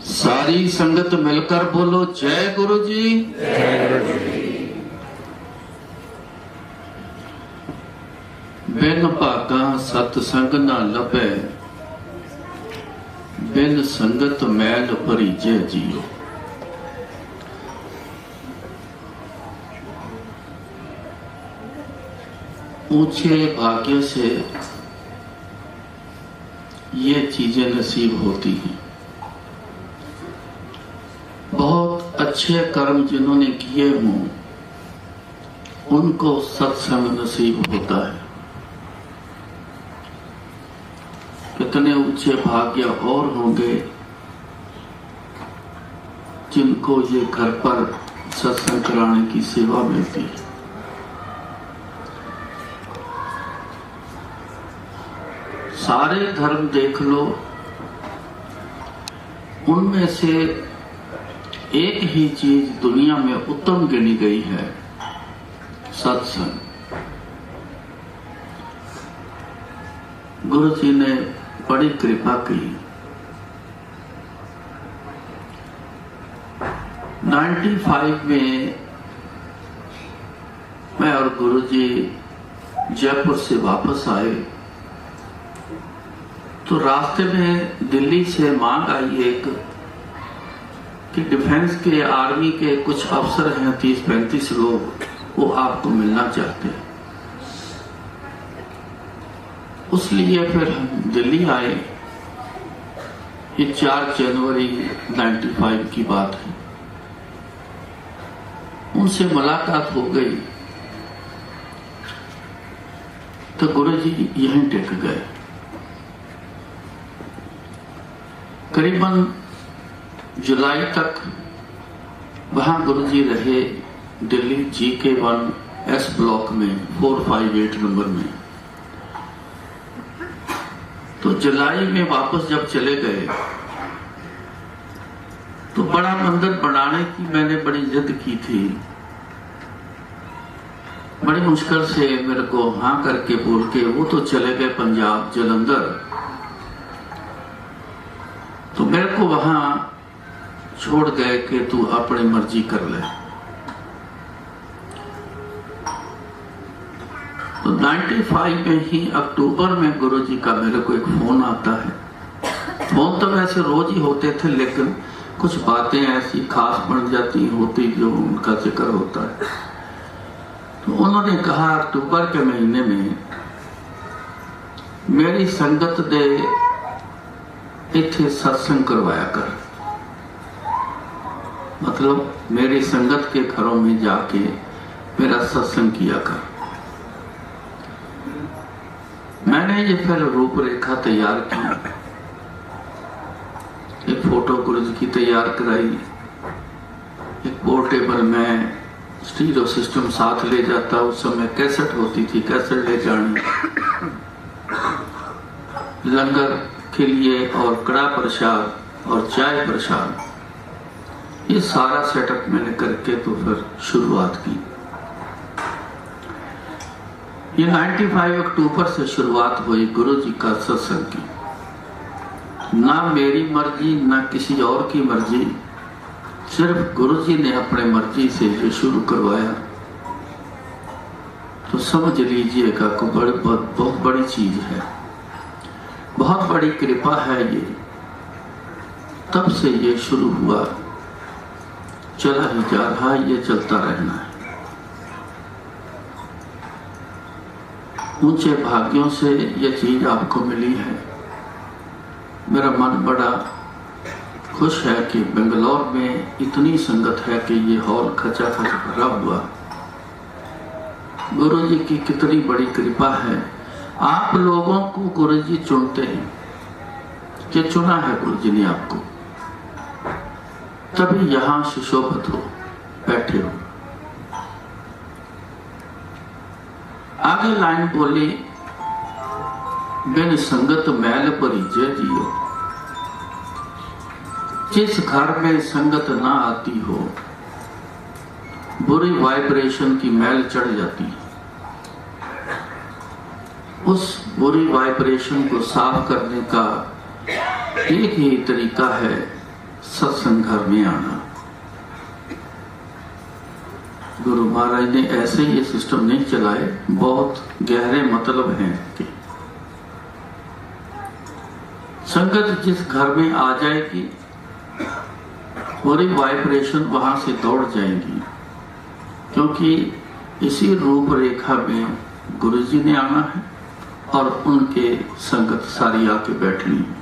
सारी संगत मिलकर बोलो जय गुरु जी। जय गुरु जी। बिन भागा सतसंग ना लभै, बिन संगत मैल भरीजे जियो। ऊंचे भाग्य से ये चीजें नसीब होती हैं। बहुत अच्छे कर्म जिन्होंने किए हों उनको सत्संग नसीब होता है। कितने ऊंचे भाग्य और होंगे जिनको ये घर पर सत्संग कराने की सेवा मिलती है। सारे धर्म देख लो, उनमें से एक ही चीज दुनिया में उत्तम गिनी गई है, सत्संग। गुरु जी ने बड़ी कृपा की। 95 में मैं और गुरु जी जयपुर से वापस आए तो रास्ते में दिल्ली से मांग आई एक कि डिफेंस के आर्मी के कुछ अफसर हैं 30-35 लोग, वो आपको मिलना चाहते हैं। उसलिए फिर हम दिल्ली आए। ये 4 जनवरी 95 की बात है। उनसे मुलाकात हो गई तो गुरु जी यहीं टिक गए। करीबन जुलाई तक वहां गुरुजी रहे, दिल्ली GK1S ब्लॉक में 458 नंबर में। तो जुलाई में वापस जब चले गए तो बड़ा मंदिर बनाने की मैंने बड़ी जिद की थी। बड़ी मुश्किल से मेरे को हाँ करके बोल के वो तो चले गए पंजाब जलंधर। तो मेरे को वहां छोड़ गए कि तू अपनी मर्जी कर ले। तो 95 में ही अक्टूबर में गुरुजी का मेरे को एक फोन आता है। फोन तो वैसे रोज ही होते थे, लेकिन कुछ बातें ऐसी खास बन जाती होती जो उनका जिक्र होता है। तो उन्होंने कहा अक्टूबर के महीने में मेरी संगत दे इत्थे सत्संग करवाया कर, मतलब मेरी संगत के घरों में जाके मेरा सत्संग किया कर। मैंने ये फिर रूपरेखा तैयार की, एक फोटो गुरुजी की तैयार कराई, एक पोर्टेबल में स्टीरियो सिस्टम साथ ले जाता। उस समय कैसेट होती थी, कैसेट ले जानी, लंगर के लिए और कड़ा प्रसाद और चाय प्रसाद, ये सारा सेटअप मैंने करके तो फिर शुरुआत की। ये 95 अक्टूबर से शुरुआत हुई गुरु जी का सत्संग की। ना मेरी मर्जी ना किसी और की मर्जी, सिर्फ गुरु जी ने अपने मर्जी से ये शुरू करवाया। तो समझ लीजिएगा को बहुत बड़ी चीज है, बहुत बड़ी कृपा है ये। तब से ये शुरू हुआ, चला ही जा रहा है, ये चलता रहना है। ऊंचे भाग्यों से ये चीज आपको मिली है। मेरा मन बड़ा खुश है कि बेंगलोर में इतनी संगत है कि ये हॉल खचाखच भरा हुआ। गुरु जी की कितनी बड़ी कृपा है। आप लोगों को गुरु जी चुनते हैं, कि चुना है गुरु जी ने आपको, तभी यहां सुशोभित हो बैठे हो। आगे लाइन बोली, बिन संगत मैल भरीजे जियो। जिस घर में संगत ना आती हो, बुरी वाइब्रेशन की मैल चढ़ जाती है। उस बुरी वाइब्रेशन को साफ करने का एक ही तरीका है सत्संग घर में आना। गुरु महाराज ने ऐसे ये सिस्टम नहीं चलाए, बहुत गहरे मतलब हैं कि संगत जिस घर में आ जाएगी पूरी वाइब्रेशन वहां से दौड़ जाएंगी, क्योंकि इसी रूपरेखा में गुरु जी ने आना है और उनके संगत सारी आके बैठनी है।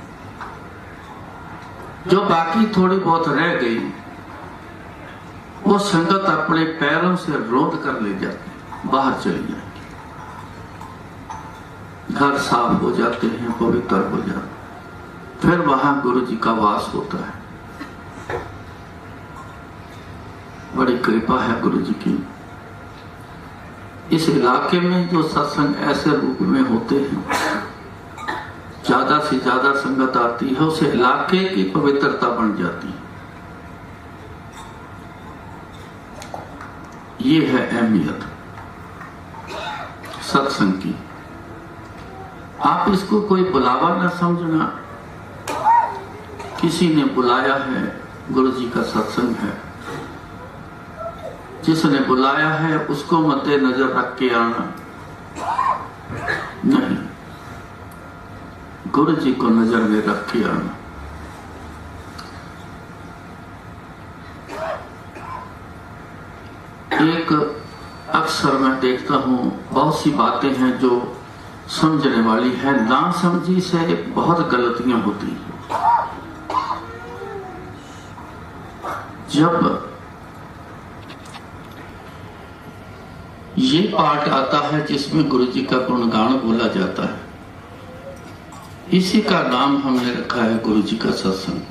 जो बाकी थोड़ी बहुत रह गई वो संगत अपने पैरों से रोंद कर ले जाती, बाहर चली जाती, घर साफ हो जाते हैं, पवित्र हो जाते, फिर वहां गुरु जी का वास होता है। बड़ी कृपा है गुरु जी की। इस इलाके में जो सत्संग ऐसे रूप में होते हैं, ज्यादा से ज्यादा संगत आती है, उस इलाके की पवित्रता बन जाती है। ये है अहमियत सत्संग की। आप इसको कोई बुलावा न समझना, किसी ने बुलाया है, गुरु जी का सत्संग है, जिसने बुलाया है उसको मद्देनजर रख के आना नहीं, गुरु जी को नजर में रख के आना। एक अक्सर मैं देखता हूं बहुत सी बातें हैं जो समझने वाली है, ना समझी से बहुत गलतियां होती हैं। जब ये पाठ आता है जिसमें गुरु जी का गुणगान बोला जाता है, इसी का नाम हमने रखा है गुरु जी का सत्संग।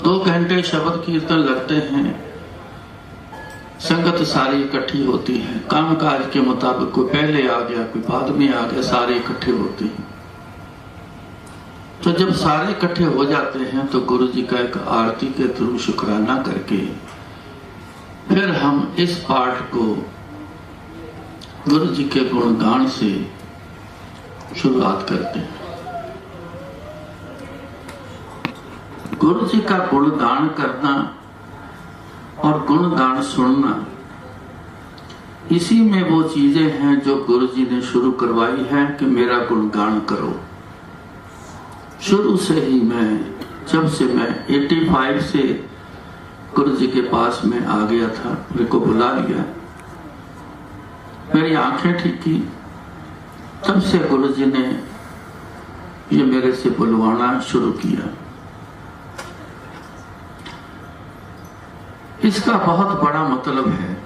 2 घंटे शब्द कीर्तन लगते हैं, संगत सारी इकट्ठी होती है, काम काज के मुताबिक कोई पहले आ गया, कोई बाद में आ गया, सारे इकट्ठे होते हैं। तो जब सारे इकट्ठे हो जाते हैं तो गुरु जी का एक आरती के थ्रू शुक्राना करके फिर हम इस पाठ को गुरु जी के गुणगान से शुरुआत करते हैं। गुरु जी का गुणगान करना और गुणगान सुनना, इसी में वो चीजें हैं जो गुरु जी ने शुरू करवाई है कि मेरा गुणगान करो। शुरू से ही जब से मैं 85 से गुरु जी के पास में आ गया था, मेरे को बुला लिया, मेरी आंखें ठीक की, तब से गुरु जी ने ये मेरे से बुलवाना शुरू किया। इसका बहुत बड़ा मतलब है।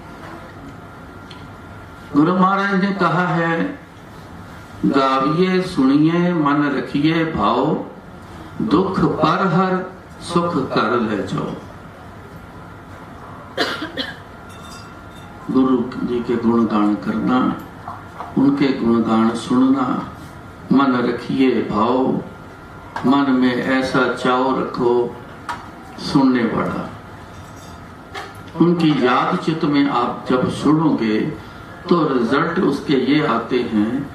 गुरु महाराज ने कहा है, गाविए सुनिए मन रखिए भाव, दुख पर हर सुख कर ले जाओ। गुरु जी के गुणगान करना, उनके गुणगान सुनना, मन रखिए भाव, मन में ऐसा चाव रखो सुनने वाला। उनकी याद चित्त में आप जब सुनोगे तो रिजल्ट उसके ये आते हैं,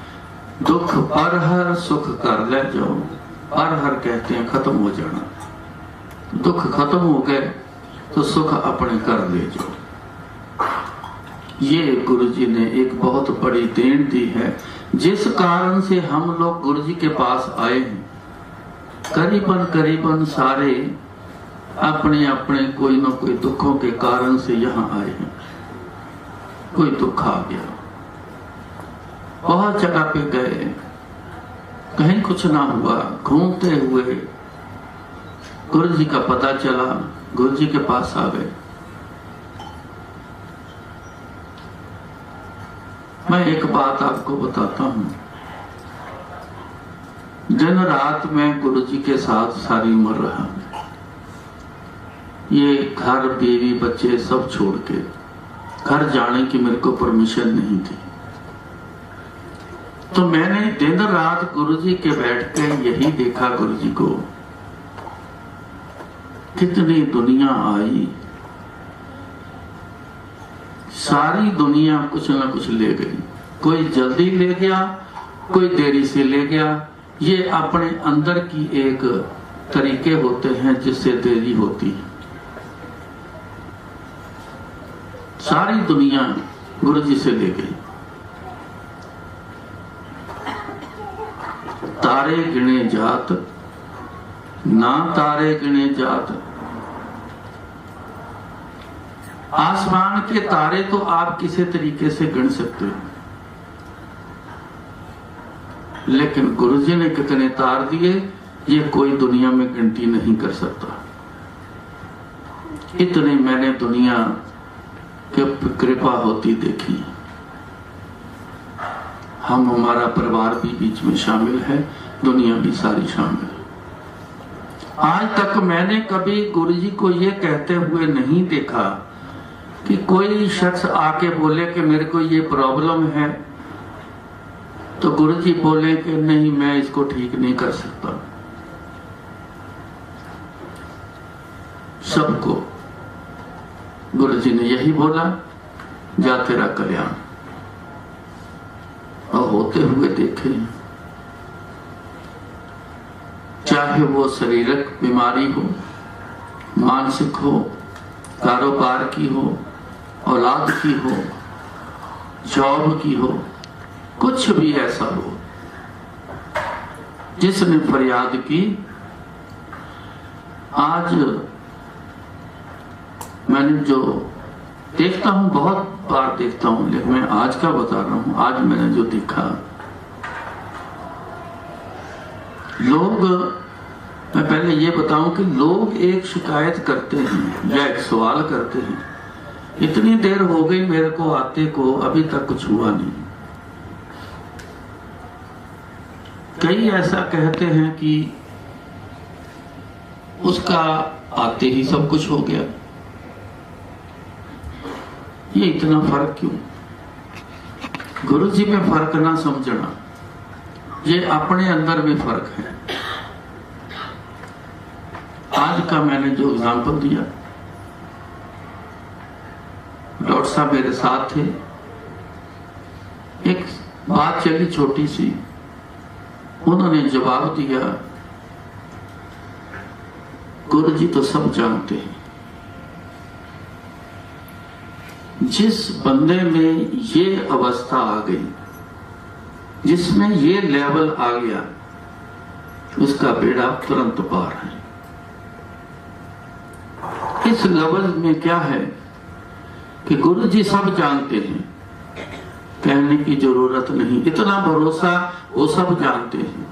दुख पर हर सुख कर ले जाओ। पर हर कहते हैं खत्म हो जाना, दुख खत्म हो गए तो सुख अपने कर ले जाओ। ये गुरु जी ने एक बहुत बड़ी देन दी है, जिस कारण से हम लोग गुरु जी के पास आए हैं। करीबन सारे अपने अपने कोई न कोई दुखों के कारण से यहाँ आए हैं। कोई दुख आ गया, बहुत जगह पे गए, कहीं कुछ ना हुआ, घूमते हुए गुरु जी का पता चला, गुरु जी के पास आ गए। मैं एक बात आपको बताता हूं, दिन रात मैं गुरु जी के साथ सारी उम्र रहा। ये घर बीवी बच्चे सब छोड़ के घर जाने की मेरे को परमिशन नहीं थी, तो मैंने दिन रात गुरु जी के बैठ के यही देखा, गुरु जी को कितनी दुनिया आई, सारी दुनिया कुछ ना कुछ ले गई। कोई जल्दी ले गया, कोई देरी से ले गया। ये अपने अंदर की एक तरीके होते हैं जिससे देरी होती है। सारी दुनिया गुरु जी से ले गई। तारे गिने जात ना तारे गिने जात। आसमान के तारे तो आप किसी तरीके से गिन सकते हो, लेकिन गुरु जी ने कितने तार दिए ये कोई दुनिया में गिनती नहीं कर सकता। इतने मैंने दुनिया की कृपा होती देखी। हम, हमारा परिवार भी बीच में शामिल है, दुनिया भी सारी शामिल है। आज तक मैंने कभी गुरु जी को ये कहते हुए नहीं देखा कि कोई शख्स आके बोले कि मेरे को ये प्रॉब्लम है, तो गुरु जी बोले कि नहीं मैं इसको ठीक नहीं कर सकता। सबको गुरु जी ने यही बोला, जा तेरा कल्याण, और होते हुए देखे। चाहे वो शारीरिक बीमारी हो, मानसिक हो, कारोबार की हो, औलाद की हो, जॉब की हो, कुछ भी ऐसा हो, जिसने फरियाद की। आज मैंने जो देखता हूं, बहुत बार देखता हूं, लेकिन मैं आज का बता रहा हूं। आज मैंने जो देखा, लोग, मैं पहले ये बताऊं कि लोग एक शिकायत करते हैं या एक सवाल करते हैं, इतनी देर हो गई मेरे को आते को, अभी तक कुछ हुआ नहीं। कई ऐसा कहते हैं कि उसका आते ही सब कुछ हो गया। ये इतना फर्क क्यों? गुरु जी में फर्क ना समझना, ये अपने अंदर में फर्क है। आज का मैंने जो एग्जाम्पल दिया, डॉक्टर साहब मेरे साथ थे, एक बात चली छोटी सी, उन्होंने जवाब दिया, गुरु जी तो सब जानते हैं। जिस बंदे में ये अवस्था आ गई, जिसमें ये लेवल आ गया, उसका बेड़ा तुरंत पार है। इस लेवल में क्या है कि गुरु जी सब जानते हैं, कहने की जरूरत नहीं, इतना भरोसा, वो सब जानते हैं।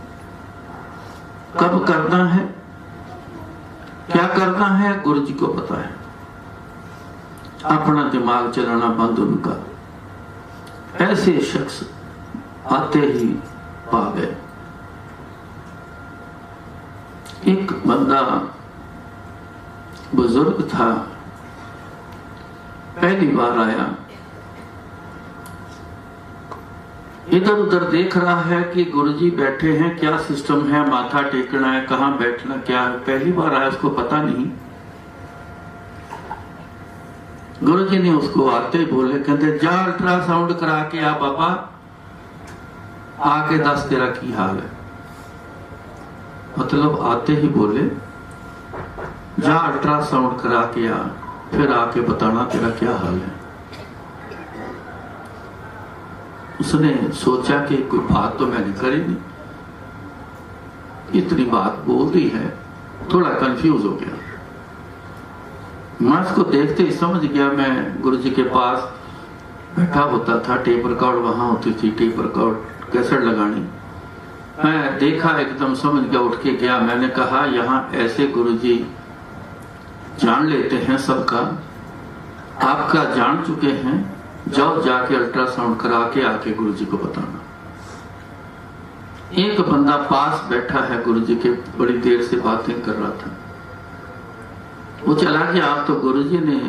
कब करना है, क्या करना है, गुरु जी को पता है। अपना दिमाग चलाना बंद उनका। ऐसे शख्स आते ही पा गए। एक बंदा बुजुर्ग था, पहली बार आया, इधर उधर देख रहा है कि गुरुजी बैठे हैं, क्या सिस्टम है, माथा टेकना है, कहाँ बैठना, क्या है। पहली बार आया, उसको पता नहीं। गुरुजी ने उसको आते ही बोले, कहते जा अल्ट्रासाउंड करा के आ बाबा, आके दस तेरा की हाल है। मतलब आते ही बोले जा अल्ट्रासाउंड करा के आ, फिर आके बताना तेरा क्या हाल है। उसने सोचा कि कोई बात तो मैंने करी नहीं, इतनी बात बोल दी है, थोड़ा कंफ्यूज हो गया। मैं उसको देखते ही समझ गया, मैं गुरुजी के पास बैठा होता था, टेप रिकॉर्ड वहां होती थी, टेप रिकॉर्ड कैसेट लगानी। मैं देखा, एकदम समझ गया, उठ के गया। मैंने कहा यहाँ ऐसे गुरुजी जान लेते हैं सबका, आपका जान चुके हैं, जाओ जाके अल्ट्रासाउंड करा के आके गुरुजी को बताना। एक बंदा पास बैठा है गुरुजी के, बड़ी देर से बातें कर रहा था। वो चला गया। आप तो गुरुजी ने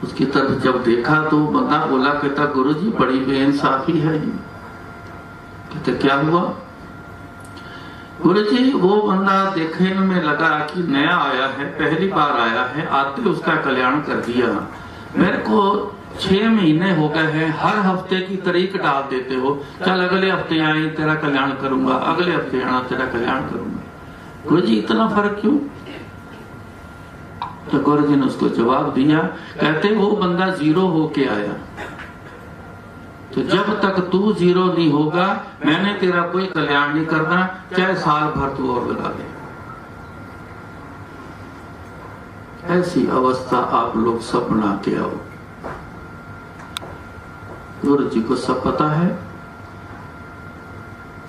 उसकी तरफ जब देखा तो बंदा बोला, कहता गुरुजी बड़ी बेइंसाफी है। कहते क्या हुआ? गुरुजी वो बंदा देखने में लगा कि नया आया है, पहली बार आया है, आते उसका कल्याण कर दिया। मेरे को 6 महीने हो गए हैं, हर हफ्ते की तारीख डाल देते हो, चल अगले हफ्ते आई तेरा कल्याण करूंगा, अगले हफ्ते आना तेरा कल्याण करूंगा। गुरु जी इतना फर्क क्यों? तो गुरु जी ने उसको जवाब दिया, कहते वो बंदा जीरो होके आया, तो जब तक तू जीरो नहीं होगा मैंने तेरा कोई कल्याण नहीं करना, चाहे साल भर तू और लगा दे। ऐसी अवस्था आप लोग सब बना के आओ। गुरु जी को सब पता है,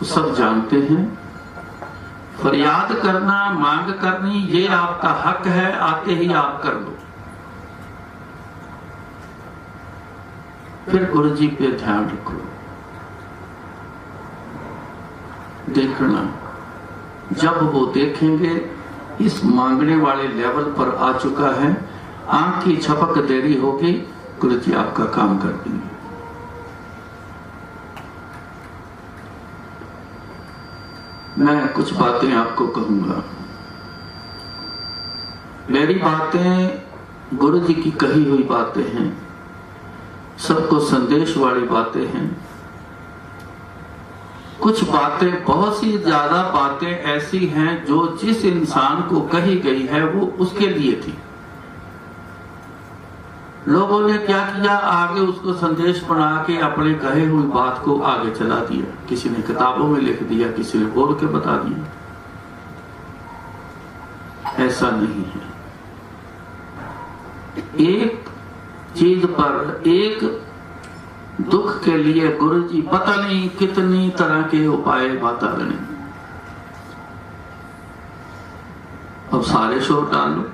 सब जानते हैं। फरियाद करना, मांग करनी, ये आपका हक है, आते ही आप कर लो। फिर गुरु जी पे ध्यान रखो, देखना जब वो देखेंगे इस मांगने वाले लेवल पर आ चुका है, आंख की झपक देरी होगी, गुरु जी आपका काम कर देंगे। मैं कुछ बातें आपको कहूंगा। मेरी बातें गुरु जी की कही हुई बातें हैं, सबको संदेश वाली बातें हैं। कुछ बातें, बहुत सी ज्यादा बातें ऐसी हैं जो जिस इंसान को कही गई है वो उसके लिए थी। लोगों ने क्या किया, आगे उसको संदेश बना के अपने कहे हुई बात को आगे चला दिया। किसी ने किताबों में लिख दिया, किसी ने बोल के बता दिया। ऐसा नहीं है। एक चीज पर, एक दुख के लिए गुरु जी पता नहीं कितनी तरह के उपाय बता रहे हैं। अब सारे शोर डाल लो।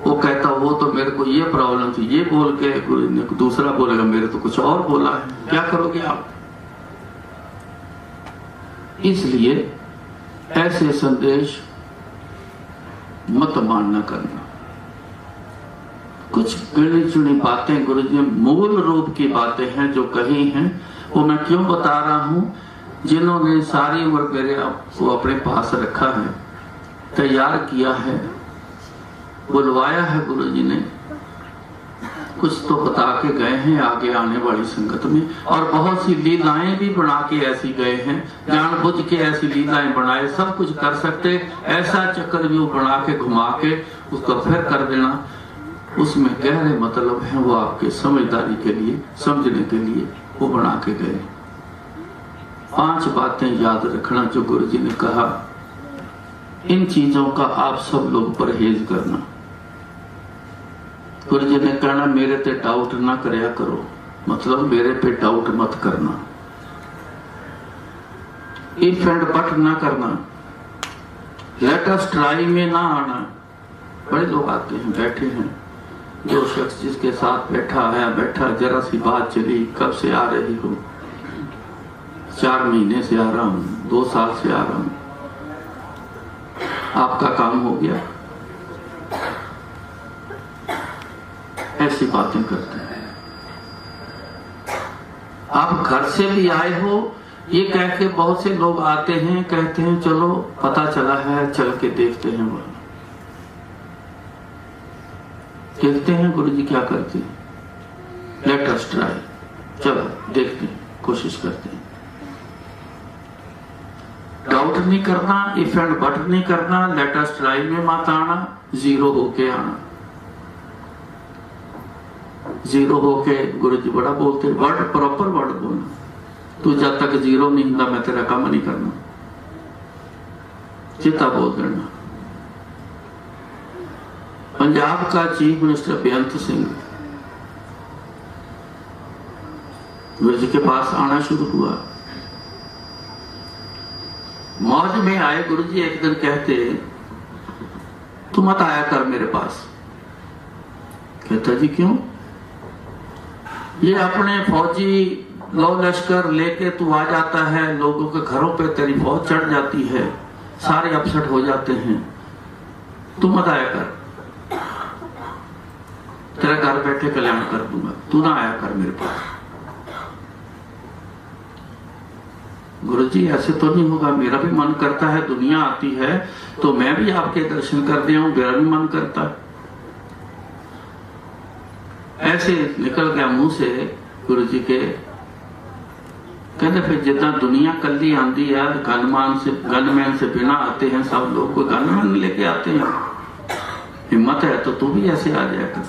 वो कहता वो तो मेरे को ये प्रॉब्लम थी, ये बोल के गुरु ने, दूसरा बोलेगा मेरे तो कुछ और बोला है, क्या करोगे आप? इसलिए ऐसे संदेश मत मानना करना। कुछ गिनी चुनी बातें गुरु जी मूल रूप की बातें हैं जो कही हैं, वो मैं क्यों बता रहा हूं? जिन्होंने सारी उम्र मेरे को अपने पास रखा है, तैयार किया है, बुलवाया है गुरु जी ने, कुछ तो बता के गए हैं आगे आने वाली संगत में, और बहुत सी लीलाएं भी बना के ऐसी गए हैं, जानबूझ के ऐसी लीलाएं बनाए। सब कुछ कर सकते, ऐसा चक्रव्यूह बना के घुमा के उसको फिर कर देना, उसमें गहरे मतलब है, वो आपके समझदारी के लिए, समझने के लिए वो बना के गए। 5 बातें याद रखना जो गुरु जी ने कहा, इन चीजों का आप सब लोग परहेज करना। गुरु जी ने कहना मेरे पे डाउट ना करया करो, मतलब मेरे पे डाउट मत करना। इफ एंड बट ना करना, लेट अस ट्राई में ना आना। बड़े लोग आते हैं, बैठे हैं, जो शख्स जिसके साथ बैठा जरा सी बात चली, कब से आ रही हो? 4 महीने से आ रहा हूं, 2 साल से आ रहा हूं। आपका काम हो गया? ऐसी बातें करते हैं। आप घर से भी आए हो, ये कह के बहुत से लोग आते हैं, कहते हैं चलो पता चला है, चल के देखते हैं। वह देखते हैं गुरु जी क्या करते हैं, लेट अस ट्राई, चलो देखते हैं, कोशिश करते हैं। डाउट नहीं करना, इफ एंड बट नहीं करना, लेट अस ट्राई में मत आना, जीरो होके आना। जीरो होके गुरु जी बड़ा बोलते, वर्ड प्रॉपर वर्ड बोलना। तू जब तक जीरो नहीं होता मैं तेरा काम नहीं करना, चिता बोल देना। पंजाब का चीफ मिनिस्टर बेअंत सिंह गुरु जी के पास आना शुरू हुआ, मौज में आए। गुरु जी एक दिन कहते तू मत आया कर मेरे पास। कहता जी क्यों? ये अपने फौजी लौ लश्कर लेके तू आ जाता है, लोगों के घरों पे तेरी फौज चढ़ जाती है, सारे अपसेट हो जाते हैं, तू मत आया कर, तेरा घर बैठे कल्याण कर दूंगा, तू ना आया कर मेरे पास। गुरुजी ऐसे तो नहीं होगा, मेरा भी मन करता है, दुनिया आती है तो मैं भी आपके दर्शन कर दिया हूं, मेरा भी मन करता है। ऐसे निकल गया मुंह से गुरुजी के, कहते फिर जितना दुनिया कल्ली आंदी है गनमैन से बिना आते हैं सब लोग, कोई गनमैन लेके आते हैं, हिम्मत है तो तू भी ऐसे आ जाएगा।